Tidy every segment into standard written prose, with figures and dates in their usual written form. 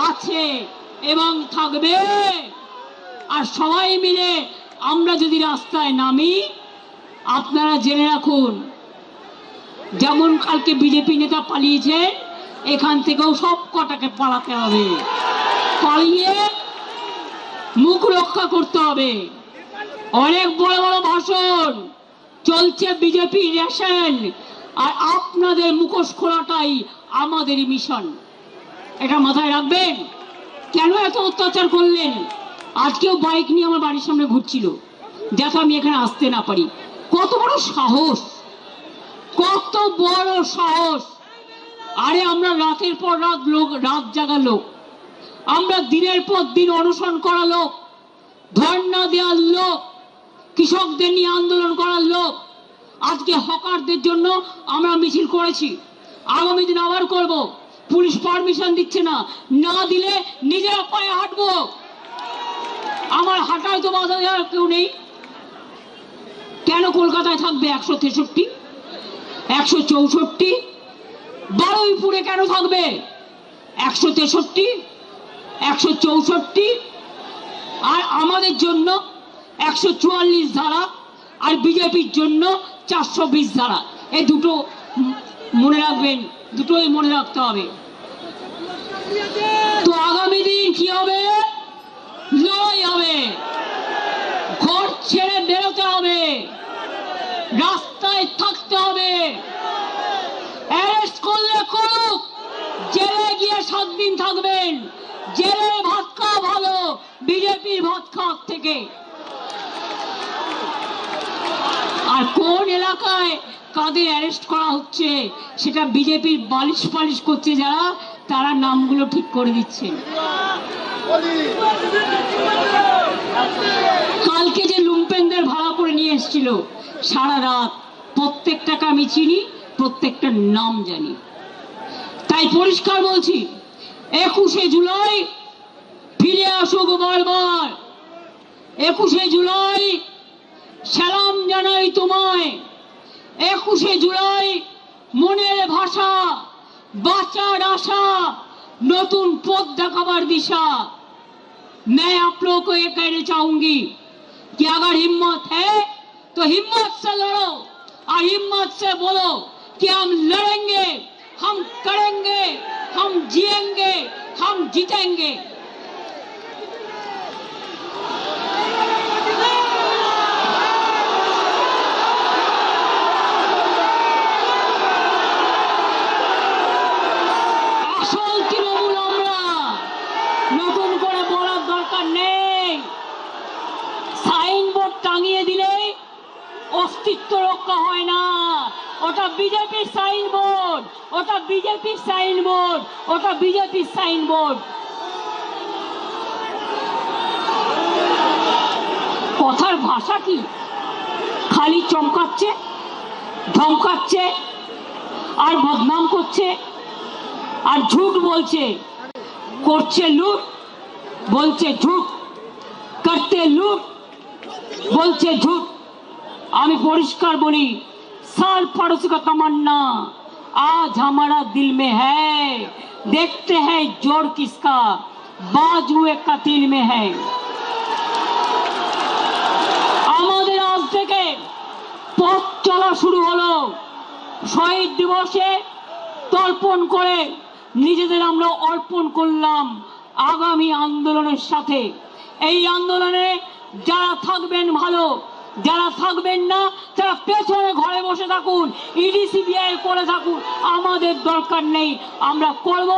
আছে এবং থাকবে। আর সবাই মিলে আমরা যদি রাস্তায় নামি, আপনারা জেনে রাখুন, যেমন কালকে বিজেপি নেতা পালিয়েছে, এখান থেকেও সব কটাকে পালাতে হবে, পালিয়ে মুখ রক্ষা করতে হবে। অনেক বড় বড় ভাষণ চলছে, বিজেপি রেশন, আর আপনাদের মুখোশ খোলাটাই আমাদের মিশন। এটা মাথায় রাখবেন। কেন এত অত্যাচার করলেন? আজকেও বাইক নিয়ে আমার বাড়ির সামনে ঘুরছিল, যাতে আমি এখানে আসতে না পারি। কত বড় সাহস, কত বড় সাহস! আরে আমরা রাতের পর রাত রাত জাগা লোক, আমরা দিনের পর দিন অনশন করা লোক, ধর্ণা দেওয়ার লোক, কৃষকদের নিয়ে আন্দোলন করার লোক। আজকে হকারদের জন্য আমরা মিছিল করেছি, আগামী দিন আবার করব। পুলিশ পারমিশন দিচ্ছে না, না দিলে নিজেরা পায়ে হাঁটবো। আমার হাঁটায় তো বাধা দেওয়ার কেউ নেই। কেন কলকাতায় থাকবে 163, 164? বারুইপুরে কেন থাকবে 163, 164? আর আমাদের জন্য 144 ধারা, আর বিজেপির জন্য 420 ধারা। এই দুটো মনে রাখবেন, দুটোই মনে রাখতে হবে। তো আগামী দিন কি হবে? লড়াই হবে, ঘর ছেড়ে বেরোতে হবে, রাস্তায় থাকতে হবে। অ্যারেস্ট করলে করুক, জেলে গিয়ে 7 দিন থাকবেন। জেলে ভাত খাওয়া ভালো বিজেপির ভাত খাওয়ার থেকে। আর কোন এলাকায় কাদের অ্যারেস্ট করা হচ্ছে সেটা বিজেপির বালিশ পালিশ করছে যারা, তারা নামগুলো ঠিক করে দিচ্ছে। কালকে যে লুম্পেনদের ভাড়া করে নিয়ে এসেছিল সারা রাত, প্রত্যেকটাকে আমি চিনি, প্রত্যেকটা নাম জানি। তাই পরিষ্কার বলছি, 21শে জুলাই ফিরে আসুক বারবার। 21শে জুলাই সালাম জানাই তোমায়। 21শে জুলাই মনের ভাষা, বাঁচার আশা, নতুন পথ দেখাবার दिशा। मैं आप लोगों को ये कहना चाहूंगी कि अगर हिम्मत है तो हिम्मत से लड़ो, और हिम्मत से बोलो कि हम लड़ेंगे, हम करेंगे, हम जिएंगे, हम जीतेंगे। অস্তিত্ব রক্ষা হয় না, ওটা বিজেপির সাইনবোর্ড, ওটা বিজেপির সাইনবোর্ড, ওটা বিজেপির সাইনবোর্ড। কথার ভাষা কি? খালি চমকাচ্ছে, ধমকাচ্ছে, আর বদনাম করছে, আর ঝুট বলছে। করছে লুট, বলছে ঝুট, করতে লুট, বলছে ঝুট। আমি পরিষ্কার বলি, साल पड़ोसी का तमन्ना आज हमारा दिल में है, देखते हैं जोर किसका बाजुए कतिल में है। আমাদের আজ থেকে পথ চলা শুরু হলো। শহীদ দিবসে তর্পণ করে নিজেদের আমরা অর্পণ করলাম আগামী আন্দোলনের সাথে। এই আন্দোলনে যারা থাকবেন ভালো, যারা থাকবেন না তারা পেছনে ঘরে বসে থাকুন, ইডি সিবিআই করে থাকুন, আমাদের দরকার নেই। আমরা করব।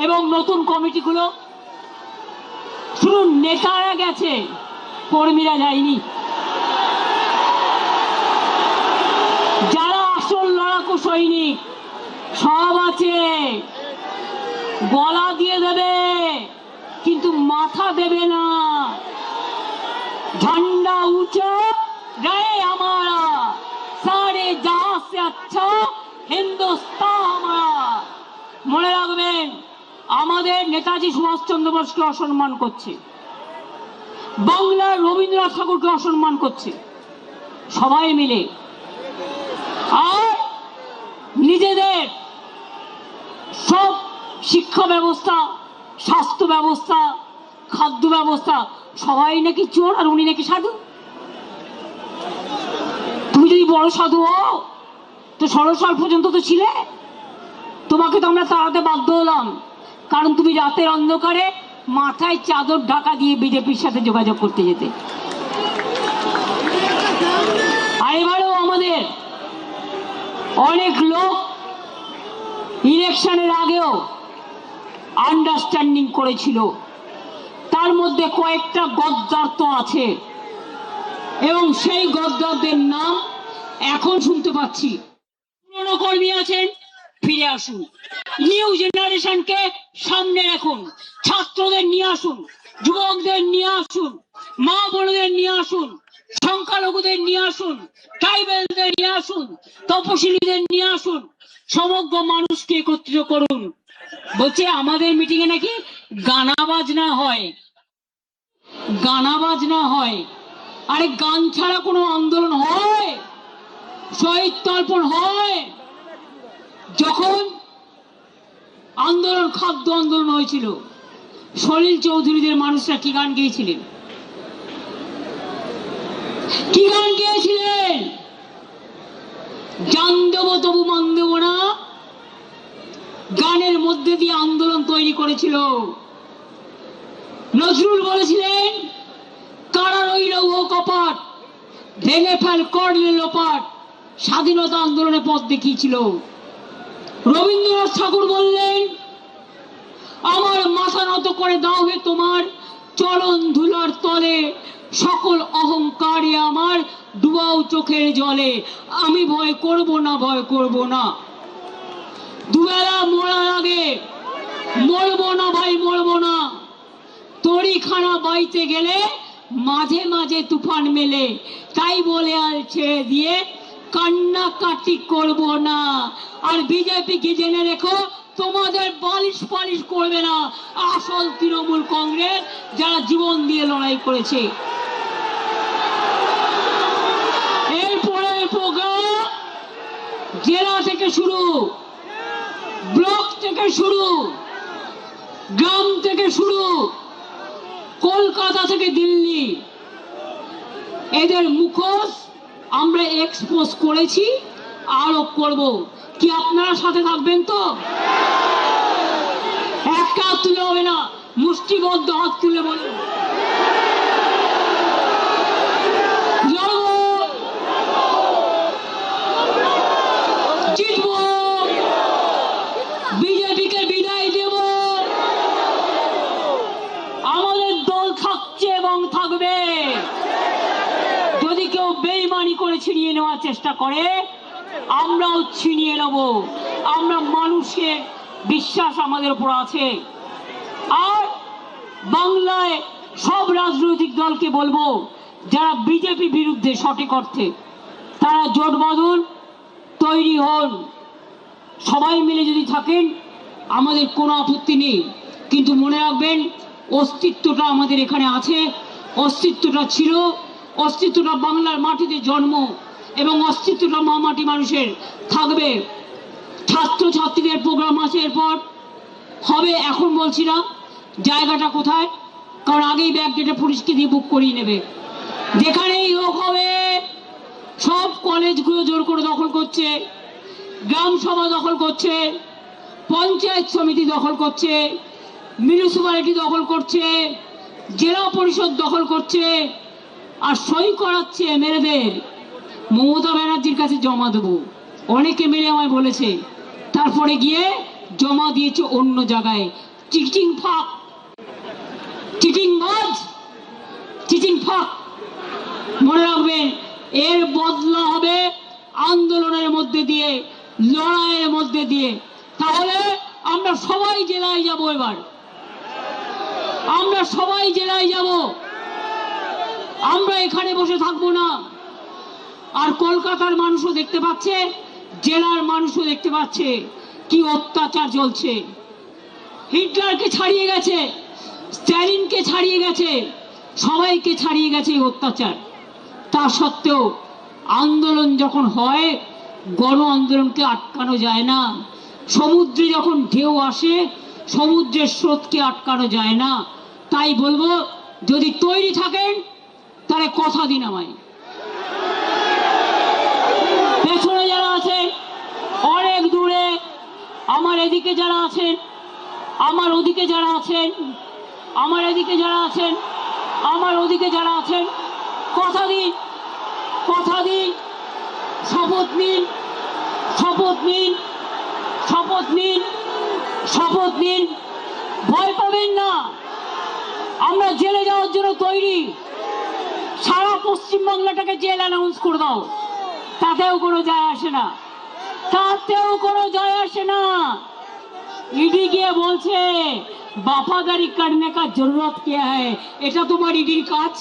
এবং নতুন কমিটিগুলো শুধু নেতারা গেছে, কর্মীরা যায়নি। যারা আসল লড়াকু সৈনিক সব আছে, গলা দিয়ে দেবে কিন্তু মাথা দেবে না। झंडा ऊंचा रहे हमारा, सारे जहां से अच्छा हिंदुस्तान हमारा। মনে রাখবেন, আমাদের নেতাজি সুভাষচন্দ্র বোসকে অসম্মান করছে, বাংলার রবীন্দ্রনাথ ঠাকুরকে অসম্মান করছে সবাই মিলে। আর নিজেদের সব শিক্ষা ব্যবস্থা স্বাস্থ্য ব্যবস্থা, খাদ্য ব্যবস্থা, সবাই নাকি চোর আর উনি নাকি সাধু। তুমি যদি বড় সাধু হও তো 16 সাল পর্যন্ত তো ছিলে, তোমাকে তো আমরা তাড়াতে বাধ্য হলাম, কারণ তুমি রাতের অন্ধকারে মাথায় চাদর ঢাকা দিয়ে বিজেপির সাথে যোগাযোগ করতে যেতে। আর এবারেও আমাদের অনেক লোক ইলেকশনের আগেও আন্ডারস্ট্যান্ডিং করেছিল, তার মধ্যে কয়েকটা গদ্দার তো আছে, এবং সেই গদ্দারদের নাম এখন শুনতে পাচ্ছি। পুরনো কর্মী আছেন, ফিরে আসুন, নিউ জেনারেশনকে সামনে রাখুন, ছাত্রদের নিয়ে আসুন, যুবকদের নিয়ে আসুন, মা বোনদের নিয়ে আসুন, সংখ্যালঘুদের নিয়ে আসুন, ট্রাইবেলদের নিয়ে আসুন, তপশিলীদের নিয়ে আসুন, সমগ্র মানুষকে একত্রিত করুন। বলছে আমাদের মিটিং এ নাকি গানা বাজনা হয়, গানা বাজনা হয়। আরে গান ছাড়া কোনো আন্দোলন হয়? শহীদ তর্পণ হয়? যখন আন্দোলন, খাদ্য আন্দোলন হয়েছিল, সলিল চৌধুরীদের মানুষরা কি গান গেয়েছিলেন? কি গান গেয়েছিলেন? জান দেব তবু মান দেব না, গানের মধ্যে দিয়ে আন্দোলন তৈরি করেছিল। নজরুল বলেছিলেন কারা রইল ও কপাট, ভেঙে ফেল করলে লোপাট, স্বাধীনতা আন্দোলনে পথ দেখিয়েছিল। রবীন্দ্রনাথ ঠাকুর বললেন আমার মাথা নত করে দাও হে তোমার চরণ ধুলার তলে, সকল অহংকারে আমার ডুবাও চোখের জলে, আমি ভয় করব না, ভয় করব না। দুবেলা মরার আগে মরবো না ভাই, মরবো না। তড়িখানা বাইতে গেলে মাঝে মাঝে তুফান মেলে, তাই বলে আর ছেড়ে দিয়ে কান্নাকাটি করব না। আর বিজেপি কি জেনে রেখো, তোমাদের বালিশ পালিশ করবে না আসল তৃণমূল কংগ্রেস, যারা জীবন দিয়ে লড়াই করেছে। এরপরের প্রোগ্রাম জেলা থেকে শুরু, ব্লক থেকে শুরু, গ্রাম থেকে শুরু, কলকাতা থেকে দিল্লি, এদের মুখোশ আমরা এক্সপোজ করেছি, আরো করব। কি আপনারা সাথে থাকবেন তো? একটা হাত তুলে হবে না, মুষ্টিবদ্ধ হাত তুলে বলুন জিতবো, বিজেপিকে বিদায় দেব। আমাদের দল থাকছে এবং থাকবে। যদি কেউ বেইমানি করে ছিনিয়ে নেওয়ার চেষ্টা করে, আমরাও ছিনিয়ে নেব। আমরা মানুষের বিশ্বাস আমাদের উপর আছে। আর বাংলায় সব রাজনৈতিক দলকে বলবো, যারা বিজেপি বিরুদ্ধে সঠিক অর্থে, তারা জোট বাঁধুন, তৈরি হন। সবাই মিলে যদি থাকেন আমাদের কোনো আপত্তি নেই, কিন্তু মনে রাখবেন অস্তিত্বটা আমাদের এখানে আছে, অস্তিত্বটা ছিল, অস্তিত্বটা বাংলার মাটিতে জন্ম, এবং অস্তিত্বটা মাটি মানুষের থাকবে। ছাত্র ছাত্রীদের প্রোগ্রাম আছে, এরপর হবে, এখন বলছি না জায়গাটা কোথায়, কারণ আগেই ব্যাগ ডেটে পুলিশকে দিয়ে বুক করিয়ে নেবে। যেখানেই হোক হবে, সব কলেজগুলো জোর করে দখল করছে, গ্রাম সভা দখল করছে, পঞ্চায়েত সমিতি দখল করছে, মিউনিসিপ্যালিটি দখল করছে, জেলা পরিষদ দখল করছে, আর সই করাচ্ছে এমএলএদের। মমতা ব্যানার্জির কাছে জমা দেবো, অনেকে মিলে আমায় বলেছে, তারপরে গিয়ে জমা দিয়েছে অন্য জায়গায়। চিটিং ফাঁক, চিটিং বাজ, চিটিং ফাঁক। মনে রাখবেন এর বদলা হবে আন্দোলনের মধ্যে দিয়ে, লড়াইয়ের মধ্যে দিয়ে। তাহলে আমরা সবাই জেলায় যাব, এবার আমরা সবাই জেলায় যাব, আমরা এখানে বসে থাকবো না। আর কলকাতার মানুষও দেখতে পাচ্ছে, জেলার মানুষও দেখতে পাচ্ছে কি অত্যাচার চলছে। হিটলারকে ছাড়িয়ে গেছে, স্ট্যালিনকে ছাড়িয়ে গেছে, সবাইকে ছাড়িয়ে গেছে এই অত্যাচার। তা সত্ত্বেও আন্দোলন যখন হয়, গণ আন্দোলনকে আটকানো যায় না। সমুদ্রে যখন ঢেউ আসে, সমুদ্রের স্রোতকে আটকানো যায় না। তাই বলবো, যদি তৈরি থাকেন তাহলে কথা দিন আমায়। পেছনে যারা আছেন, অনেক দূরে, আমার এদিকে যারা আছেন, আমার ওদিকে যারা আছেন, আমার এদিকে যারা আছেন, আমার ওদিকে যারা আছেন, কথা দিন, কথা দিন, শপথ নিন, শপথ নিন, শপথ নিন, শপথ নিন। ভয় পাবেন না, আমরা জেলে যাওয়ার জন্য তৈরি। সারা পশ্চিমবাংলাটাকে জেল অ্যানাউন্স করে দাও, তাতেও কোনো যায় আসে না, তাতেও কোনো যায় আসে না। ईडी গিয়ে বলছে वफादारी करने का जरूरत क्या है, এটা তোমার ইডির কাজ।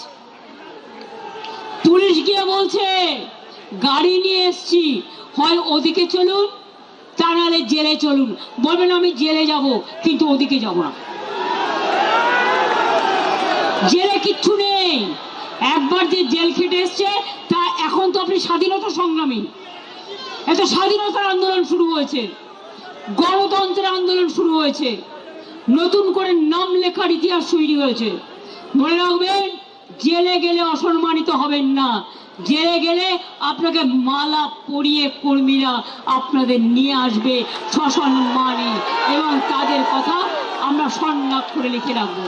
পুলিশ গিয়ে বলছে গাড়ি নিয়ে এসছি, হয় ওদিকে চলুন তা নাহলে জেলে চলুন। বলবেন আমি জেলে যাব, কিন্তু ওদিকে যাব না। জেলে কিচ্ছু নেই, একবার যে জেল খেটে এসছে তা এখন তো আপনি স্বাধীনতা সংগ্রামী। এত স্বাধীনতার আন্দোলন শুরু হয়েছে, গণতন্ত্রের আন্দোলন শুরু হয়েছে, নতুন করে নাম লেখার ইতিহাস তৈরি হয়েছে। মনে রাখবেন, জেলে গেলে অসম্মানিত হবেন না। জেলে গেলে আপনাকে মালা পরিয়ে কর্মীরা আপনাদের নিয়ে আসবে সসম্মানে, এবং তাদের কথা আমরা সন্ন্যাস করে লিখে রাখবো।